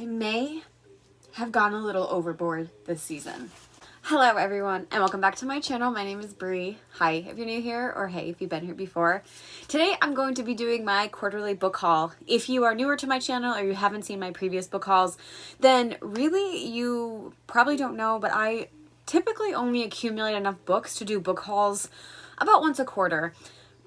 I may have gone a little overboard this season. Hello everyone and welcome back to my channel. My name is Bree. Hi if you're new here, or hey if you've been here before. Today I'm going to be doing my quarterly book haul. If you are newer to my channel or you haven't seen my previous book hauls, then really you probably don't know, but I typically only accumulate enough books to do book hauls about once a quarter.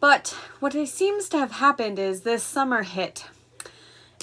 But what seems to have happened is this summer hit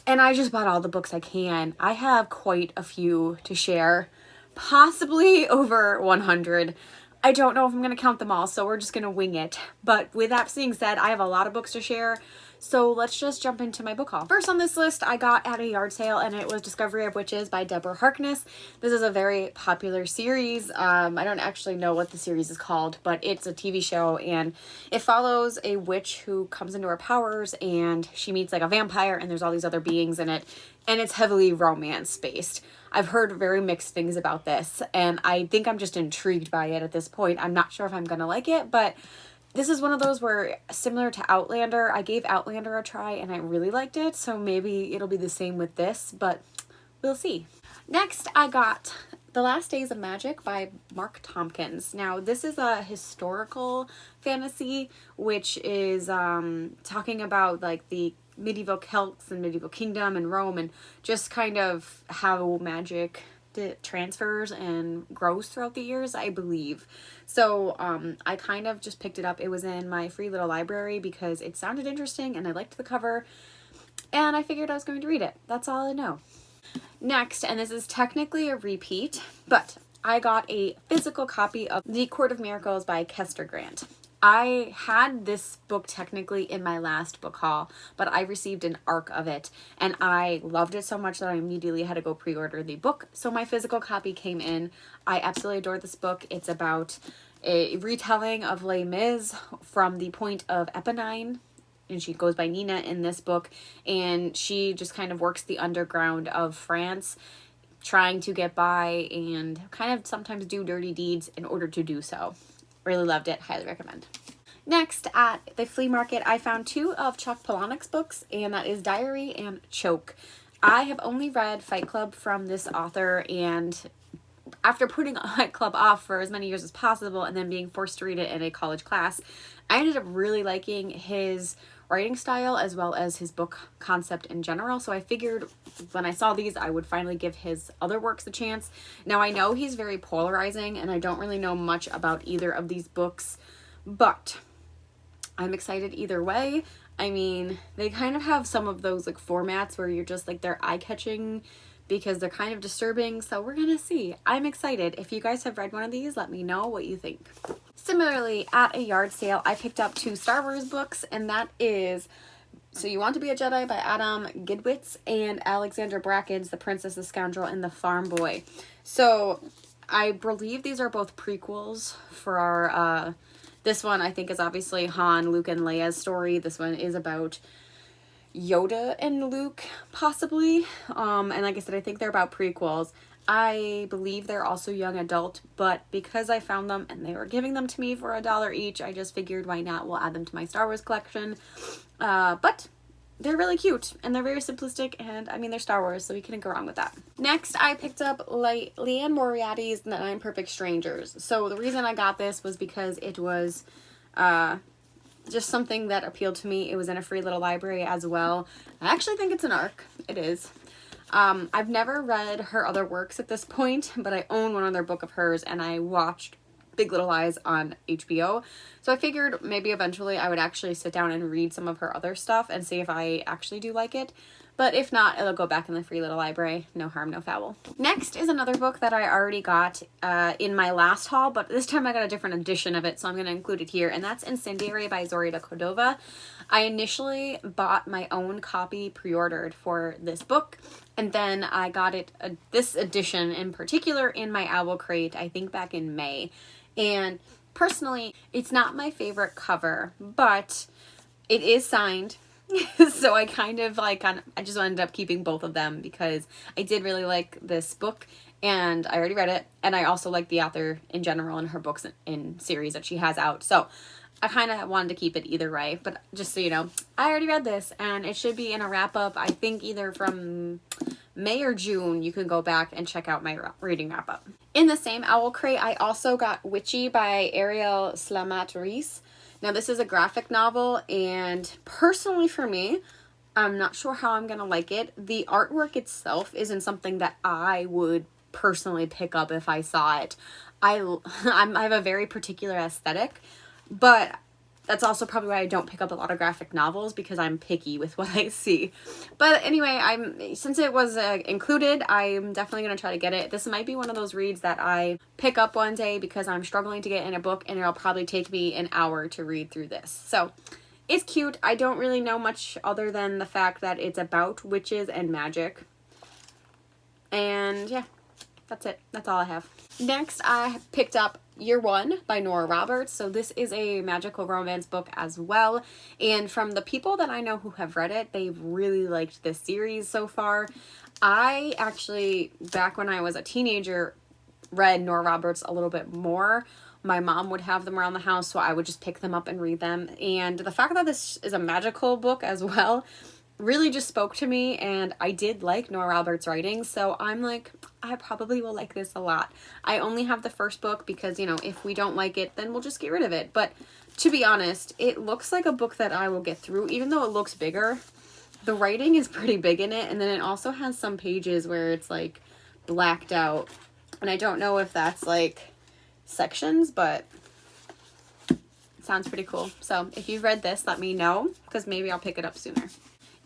and I just bought all the books I can. I have quite a few to share. Possibly over 100. I don't know if I'm going to count them all, so we're just going to wing it. But with that being said, I have a lot of books to share, so let's just jump into my book haul. First on this list, I got at a yard sale, and it was Discovery of Witches by Deborah Harkness. This is a very popular series. I don't actually know what the series is called, but it's a TV show, and it follows a witch who comes into her powers, and she meets like a vampire, and there's all these other beings in it, and it's heavily romance-based. I've heard very mixed things about this, and I think I'm just intrigued by it at this point. I'm not sure if I'm going to like it, but this is one of those where, similar to Outlander, I gave Outlander a try and I really liked it, so maybe it'll be the same with this, but we'll see. Next, I got The Last Days of Magic by Mark Tompkins. Now, this is a historical fantasy, which is talking about like the medieval Celts and medieval kingdom and Rome, and just kind of how magic transfers and grows throughout the years, I believe. So I kind of just picked it up. It was in my free little library because it sounded interesting and I liked the cover, and I figured I was going to read it. That's all I know. Next, and this is technically a repeat, but I got a physical copy of The Court of Miracles by Kester Grant. I had this book technically in my last book haul, but I received an ARC of it, and I loved it so much that I immediately had to go pre-order the book. So my physical copy came in. I absolutely adore this book. It's about a retelling of Les Mis from the point of Eponine, and she goes by Nina in this book, and she just kind of works the underground of France, trying to get by and kind of sometimes do dirty deeds in order to do so. Really loved it. Highly recommend. Next, at the flea market, I found two of Chuck Palahniuk's books, and that is Diary and Choke. I have only read Fight Club from this author, and after putting Fight Club off for as many years as possible and then being forced to read it in a college class, I ended up really liking his writing style as well as his book concept in general. So I figured when I saw these, I would finally give his other works a chance. Now I know he's very polarizing and I don't really know much about either of these books, but I'm excited either way. I mean, they kind of have some of those like formats where you're just like, they're eye-catching because they're kind of disturbing, so we're gonna see. I'm excited. If you guys have read one of these, let me know what you think. Similarly, at a yard sale, I picked up two Star Wars books, and that is So You Want to Be a Jedi by Adam Gidwitz and Alexander Bracken's The Princess, the Scoundrel, and the Farm Boy. So I believe these are both prequels for our, this one I think is obviously Han, Luke, and Leia's story. This one is about Yoda and Luke, possibly. And like I said, I think they're about prequels. I believe they're also young adult, but because I found them and they were giving them to me for $1 each, I just figured why not? We'll add them to my Star Wars collection. But they're really cute and they're very simplistic, and I mean, they're Star Wars, so we couldn't go wrong with that. Next, I picked up Leanne Moriarty's The Nine Perfect Strangers. So the reason I got this was because it was just something that appealed to me. It was in a free little library as well. I actually think it's an ARC. It is. I've never read her other works at this point, but I own one other book of hers, and I watched Big Little Lies on HBO. So I figured maybe eventually I would actually sit down and read some of her other stuff and see if I actually do like it. But if not, it'll go back in the free little library. No harm, no foul. Next is another book that I already got in my last haul, but this time I got a different edition of it, so I'm going to include it here, and that's Incendiary by Zoraida Cordova. I initially bought my own copy pre-ordered for this book, and then I got it, this edition in particular, in my owl crate, I think back in May. And personally, it's not my favorite cover, but it is signed. So I kind of like, I just ended up keeping both of them because I did really like this book and I already read it. And I also like the author in general and her books in series that she has out. So I kind of wanted to keep it either way. But just so you know, I already read this and it should be in a wrap up, I think either from May or June, you can go back and check out my reading wrap-up. In the same owl crate, I also got Witchy by Ariel Slamat-Reese. Now, this is a graphic novel, and personally for me, I'm not sure how I'm going to like it. The artwork itself isn't something that I would personally pick up if I saw it. I have a very particular aesthetic, but that's also probably why I don't pick up a lot of graphic novels, because I'm picky with what I see. But anyway, since it was included, I'm definitely going to try to get it. This might be one of those reads that I pick up one day because I'm struggling to get in a book, and it'll probably take me an hour to read through this. So it's cute. I don't really know much other than the fact that it's about witches and magic. And yeah, that's it. That's all I have. Next, I picked up Year One by Nora Roberts. So this is a magical romance book as well. And from the people that I know who have read it, they've really liked this series so far. I actually, back when I was a teenager, read Nora Roberts a little bit more. My mom would have them around the house, so I would just pick them up and read them. And the fact that this is a magical book as well really just spoke to me, and I did like Nora Roberts' writing, so I'm like, I probably will like this a lot. I only have the first book because, you know, if we don't like it, then we'll just get rid of it. But to be honest, it looks like a book that I will get through, even though it looks bigger. The writing is pretty big in it, and then it also has some pages where it's like blacked out, and I don't know if that's like sections, but it sounds pretty cool. So if you've read this, let me know, because maybe I'll pick it up sooner.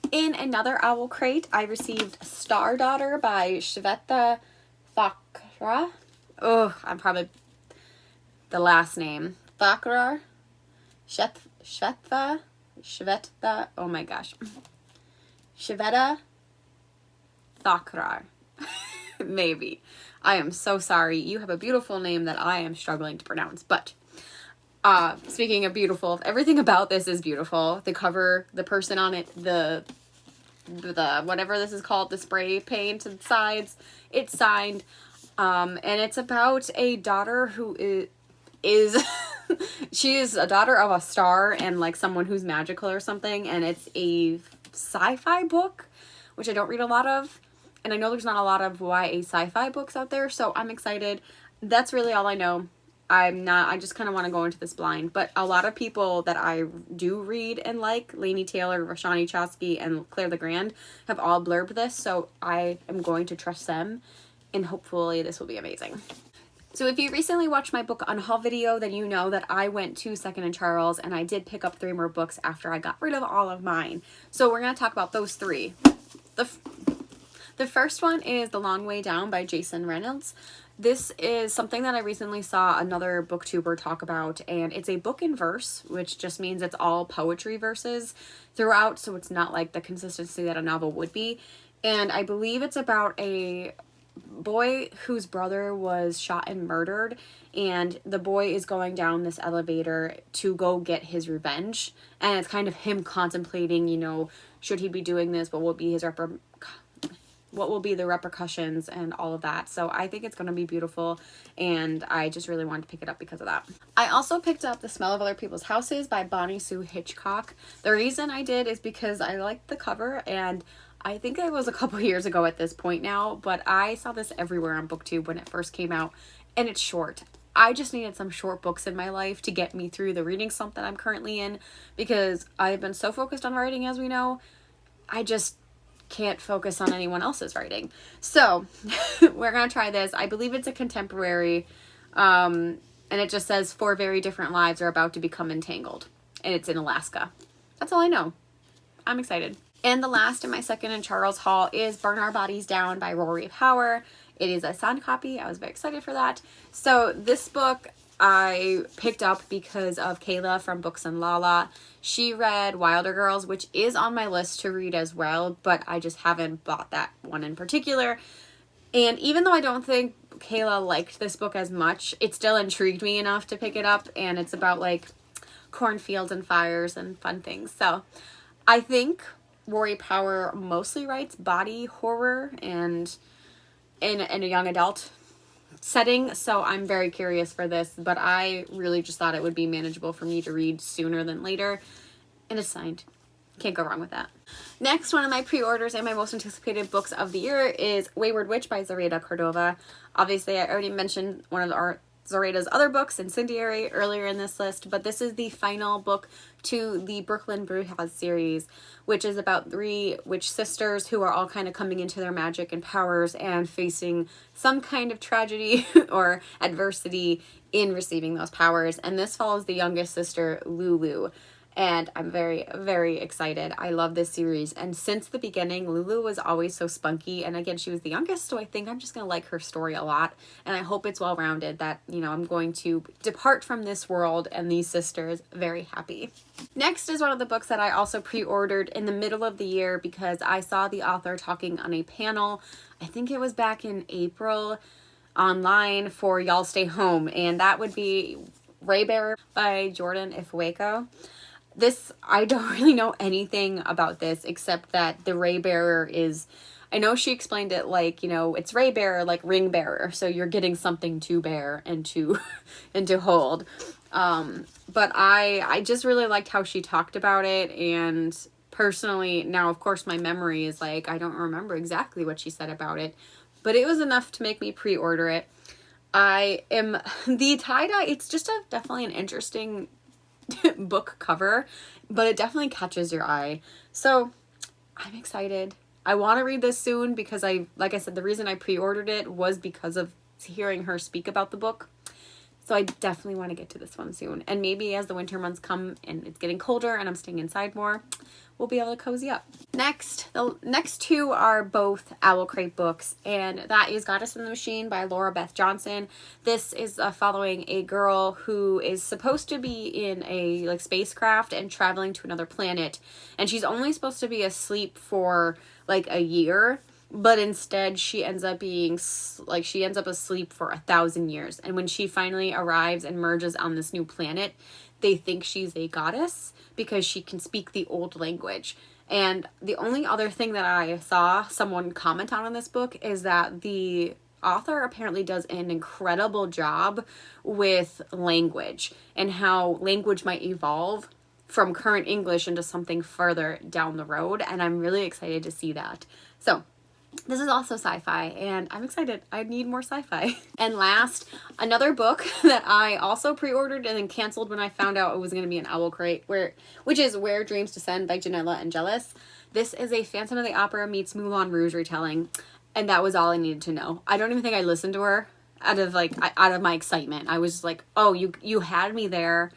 In another owl crate, I received Star Daughter by Shveta Thakrar. Oh, I'm probably the last name. Thakrar? Shveta? Oh my gosh. Shveta Thakrar. Maybe. I am so sorry. You have a beautiful name that I am struggling to pronounce, but speaking of beautiful, everything about this is beautiful. The cover, the person on it, the whatever this is called, the spray paint to the sides, it's signed. And it's about a daughter who is she is a daughter of a star and like someone who's magical or something, and it's a sci-fi book, which I don't read a lot of. And I know there's not a lot of YA sci-fi books out there, so I'm excited. That's really all I know. I just kind of want to go into this blind. But a lot of people that I do read and like, Laini Taylor, Roshani Chosky, and Claire Legrand, have all blurbed this, so I am going to trust them, and hopefully this will be amazing. So if you recently watched my book unhaul video, then you know that I went to 2nd & Charles, and I did pick up 3 more books after I got rid of all of mine. So we're going to talk about those 3. The first one is The Long Way Down by Jason Reynolds. This is something that I recently saw another booktuber talk about, and it's a book in verse, which just means it's all poetry verses throughout, so it's not like the consistency that a novel would be. And I believe it's about a boy whose brother was shot and murdered, and the boy is going down this elevator to go get his revenge, and it's kind of him contemplating, you know, should he be doing this, what will be his what will be the repercussions and all of that. So I think it's going to be beautiful, and I just really wanted to pick it up because of that. I also picked up The Smell of Other People's Houses by Bonnie Sue Hitchcock. The reason I did is because I liked the cover, and I think it was a couple years ago at this point now, but I saw this everywhere on BookTube when it first came out, and it's short. I just needed some short books in my life to get me through the reading slump that I'm currently in, because I've been so focused on writing, as we know, I just can't focus on anyone else's writing. So we're gonna try this. I believe it's a contemporary, and it just says 4 very different lives are about to become entangled, and it's in Alaska. That's all I know. I'm excited. And the last in my 2nd & Charles haul is Burn Our Bodies Down by Rory Power. It is a signed copy. I was very excited for that. So this book I picked up because of Kayla from Books and Lala. She read Wilder Girls, which is on my list to read as well, but I just haven't bought that one in particular. And even though I don't think Kayla liked this book as much, it still intrigued me enough to pick it up, and it's about like cornfields and fires and fun things. So I think Rory Power mostly writes body horror and in a young adult setting, so I'm very curious for this, but I really just thought it would be manageable for me to read sooner than later, and it's signed. Can't go wrong with that. Next, one of my pre-orders and my most anticipated books of the year is Wayward Witch by Zoraida Cordova. Obviously, I already mentioned one of Zoraida's other books, Incendiary, earlier in this list, but this is the final book to the Brooklyn Brujas series, which is about 3 witch sisters who are all kind of coming into their magic and powers and facing some kind of tragedy or adversity in receiving those powers. And this follows the youngest sister, Lulu. And I'm very, very excited. I love this series. And since the beginning, Lulu was always so spunky. And again, she was the youngest, so I think I'm just going to like her story a lot. And I hope it's well-rounded, that, you know, I'm going to depart from this world and these sisters very happy. Next is one of the books that I also pre-ordered in the middle of the year because I saw the author talking on a panel. I think it was back in April online for Y'all Stay Home. And that would be Raybearer by Jordan Ifueko. This, I don't really know anything about this except that the Ray Bearer is, I know she explained it like, you know, it's Ray Bearer, like ring bearer. So you're getting something to bear and to, and to hold. But I just really liked how she talked about it. And personally, now, of course, my memory is like, I don't remember exactly what she said about it, but it was enough to make me pre-order it. The tie-dye, it's just definitely an interesting book cover, but it definitely catches your eye. So I'm excited. I want to read this soon because like I said, the reason I pre-ordered it was because of hearing her speak about the book. So I definitely want to get to this one soon. And maybe as the winter months come and it's getting colder and I'm staying inside more, we'll be able to cozy up. Next, the next 2 are both Owl Crate books, and that is Goddess in the Machine by Laura Beth Johnson. This is following a girl who is supposed to be in a spacecraft and traveling to another planet, and she's only supposed to be asleep for like a year, but instead she ends up being asleep for 1,000 years. And when she finally arrives and merges on this new planet, they think she's a goddess because she can speak the old language. And the only other thing that I saw someone comment on in this book is that the author apparently does an incredible job with language and how language might evolve from current English into something further down the road. And I'm really excited to see that. So this is also sci-fi, and I'm excited. I need more sci-fi. And last, another book that I also pre-ordered and then canceled when I found out it was going to be an Owl Crate, which is Where Dreams Descend by Janella and Jealous. This is a Phantom of the Opera meets Moulin Rouge retelling, and that was all I needed to know. I don't even think I listened to her out of my excitement. I was just like, oh, you had me there.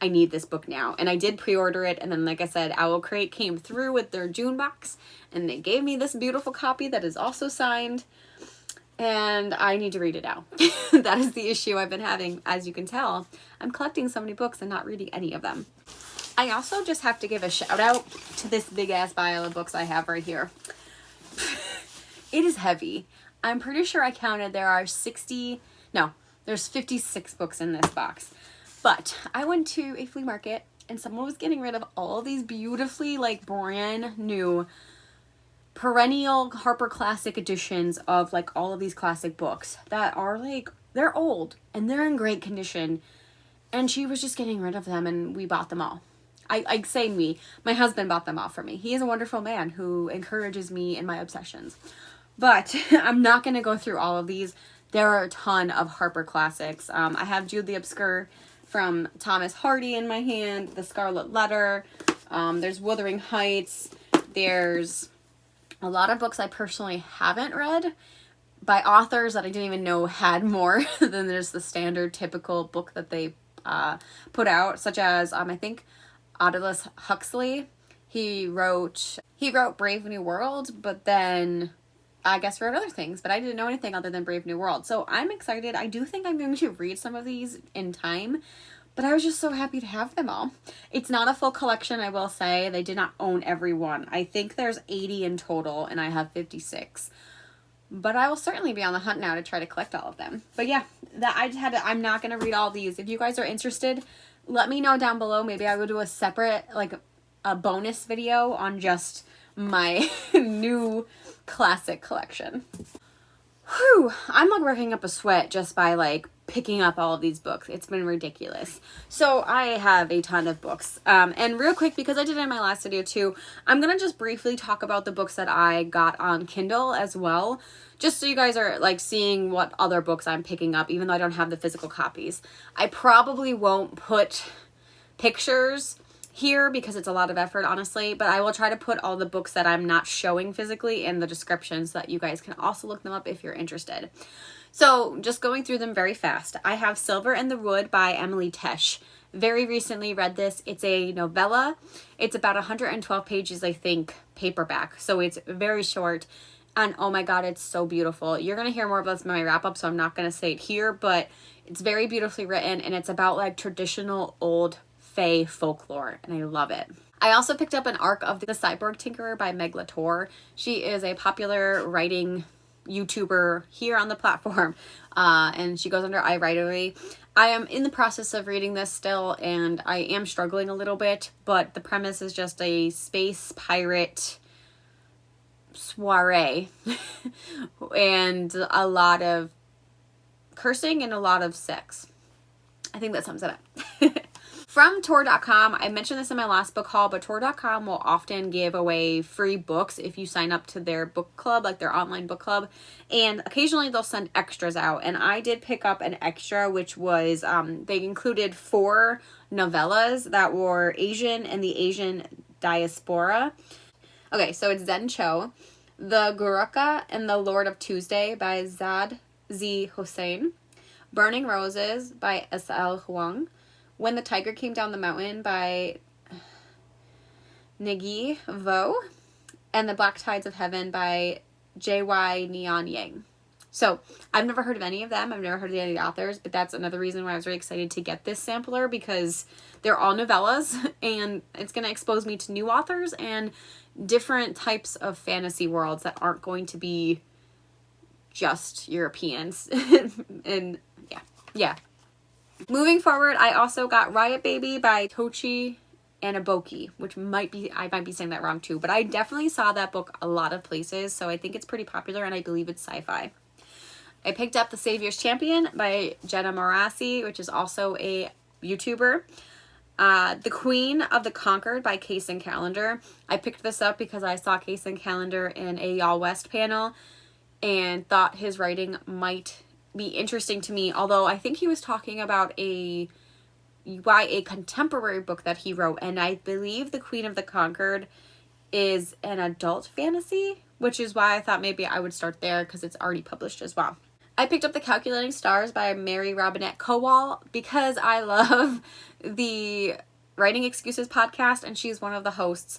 I need this book now. And I did pre-order it. And then, like I said, Owl Crate came through with their June box. And they gave me this beautiful copy that is also signed. And I need to read it now. That is the issue I've been having. As you can tell, I'm collecting so many books and not reading any of them. I also just have to give a shout out to this big ass pile of books I have right here. It is heavy. I'm pretty sure I counted there's 56 books in this box. But I went to a flea market and someone was getting rid of all these beautifully brand new perennial Harper Classic editions of all of these classic books that are they're old and they're in great condition. And she was just getting rid of them and we bought them all. I say me, my husband bought them all for me. He is a wonderful man who encourages me in my obsessions. But I'm not going to go through all of these. There are a ton of Harper Classics. I have Jude the Obscure from Thomas Hardy in my hand, The Scarlet Letter, there's Wuthering Heights, there's a lot of books I personally haven't read by authors that I didn't even know had more than just the standard typical book that they put out, such as I think Aldous Huxley. He wrote Brave New World, but then I guess wrote other things, but I didn't know anything other than Brave New World. So I'm excited. I do think I'm going to read some of these in time, but I was just so happy to have them all. It's not a full collection, I will say. They did not own every one. I think there's 80 in total, and I have 56. But I will certainly be on the hunt now to try to collect all of them. But yeah, I'm not going to read all these. If you guys are interested, let me know down below. Maybe I will do a separate, a bonus video on just my new classic collection. Whew, I'm working up a sweat just by picking up all of these books. It's been ridiculous. So I have a ton of books. And real quick, because I did it in my last video too, I'm going to just briefly talk about the books that I got on Kindle as well. Just so you guys are like seeing what other books I'm picking up, even though I don't have the physical copies. I probably won't put pictures here because it's a lot of effort, honestly, but I will try to put all the books that I'm not showing physically in the description so that you guys can also look them up if you're interested. So just going through them very fast. I have Silver in the Wood by Emily Tesh. Very recently read this. It's a novella. It's about 112 pages, I think, paperback. So it's very short. And oh my god, it's so beautiful. You're going to hear more about this in my wrap up, so I'm not going to say it here, but it's very beautifully written, and it's about like traditional old Fae folklore, and I love it. I also picked up an arc of the Cyborg Tinkerer by LaTorre. She is a popular writing YouTuber here on the platform, and she goes under iWritery. I am in the process of reading this still, and I am struggling a little bit, but the premise is just a space pirate soiree and a lot of cursing and a lot of sex. I think that sums it up. From Tor.com, I mentioned this in my last book haul, but Tor.com will often give away free books if you sign up to their book club, like their online book club, and occasionally they'll send extras out, and I did pick up an extra, which was, they included 4 novellas that were Asian and the Asian Diaspora. Okay, so it's Zen Cho, The Gurukha and the Lord of Tuesday by Zad Z. Hossein, Burning Roses by S.L. Huang, When the Tiger Came Down the Mountain by Negi Vo, and The Black Tides of Heaven by J.Y. Neon Yang. So, I've never heard of any of them. I've never heard of any of the authors, but that's another reason why I was really excited to get this sampler, because they're all novellas, and it's going to expose me to new authors and different types of fantasy worlds that aren't going to be just Europeans. And yeah. Moving forward, I also got Riot Baby by Tochi and Ebooks, which I might be saying that wrong too, but I definitely saw that book a lot of places, so I think it's pretty popular, and I believe it's sci-fi. I picked up The Savior's Champion by Jenna, which is also a YouTuber. The Queen of the Conquered by Kacen Callendar. I picked this up because I saw Kacen Callendar in a Y'all West panel and thought his writing might be interesting to me, although I think he was talking about a YA contemporary book that he wrote, and I believe The Queen of the Conquered is an adult fantasy, which is why I thought maybe I would start there because it's already published as well. I picked up The Calculating Stars by Mary Robinette Kowal because I love the Writing Excuses podcast, and she's one of the hosts.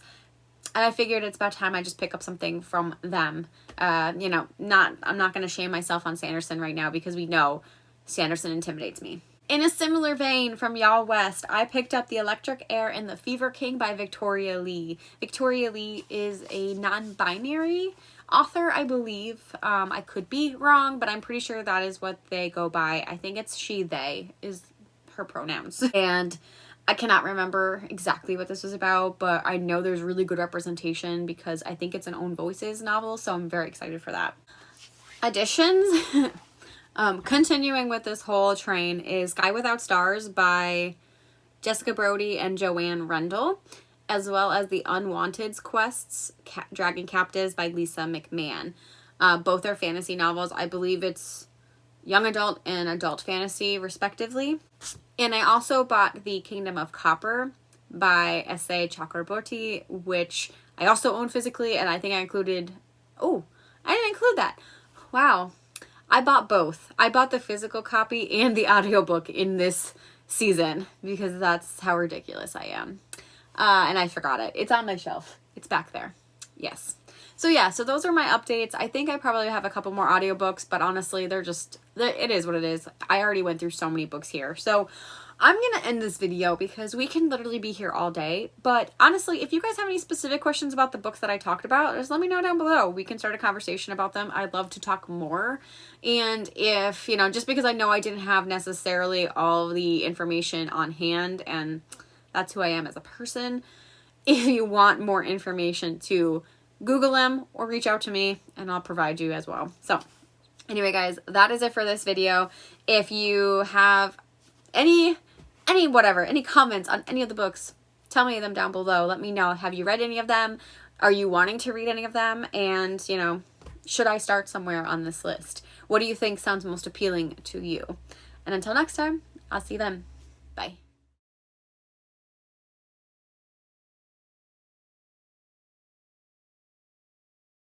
And I figured it's about time I just pick up something from them. I'm not going to shame myself on Sanderson right now because we know Sanderson intimidates me. In a similar vein from Y'all West, I picked up The Electric Heir and the Fever King by Victoria Lee. Victoria Lee is a non-binary author, I believe. I could be wrong, but I'm pretty sure that is what they go by. I think it's she, they is her pronouns. And I cannot remember exactly what this was about, but I know there's really good representation because I think it's an Own Voices novel, so I'm very excited for that. Additions. Continuing with this whole train is Sky Without Stars by Jessica Brody and Joanne Rendell, as well as The Unwanted's Quests, Dragon Captives by Lisa McMann. Both are fantasy novels. I believe it's young adult and adult fantasy, respectively. And I also bought The Kingdom of Copper by S.A. Chakraborty, which I also own physically, and I think I included... Oh, I didn't include that. Wow. I bought both. I bought the physical copy and the audiobook in this season because that's how ridiculous I am. And I forgot it. It's on my shelf. It's back there. Yes. So yeah, so those are my updates. I think I probably have a couple more audiobooks, but honestly, it is what it is. I already went through so many books here. So I'm going to end this video because we can literally be here all day. But honestly, if you guys have any specific questions about the books that I talked about, just let me know down below. We can start a conversation about them. I'd love to talk more. And if, just because I know I didn't have necessarily all the information on hand, and that's who I am as a person, if you want more information to Google them or reach out to me and I'll provide you as well. So Anyway, guys, that is it for this video. If you have any comments on any of the books, tell me them down below. Let me know. Have you read any of them? Are you wanting to read any of them? And, you know, should I start somewhere on this list? What do you think sounds most appealing to you? And until next time, I'll see you then. Bye.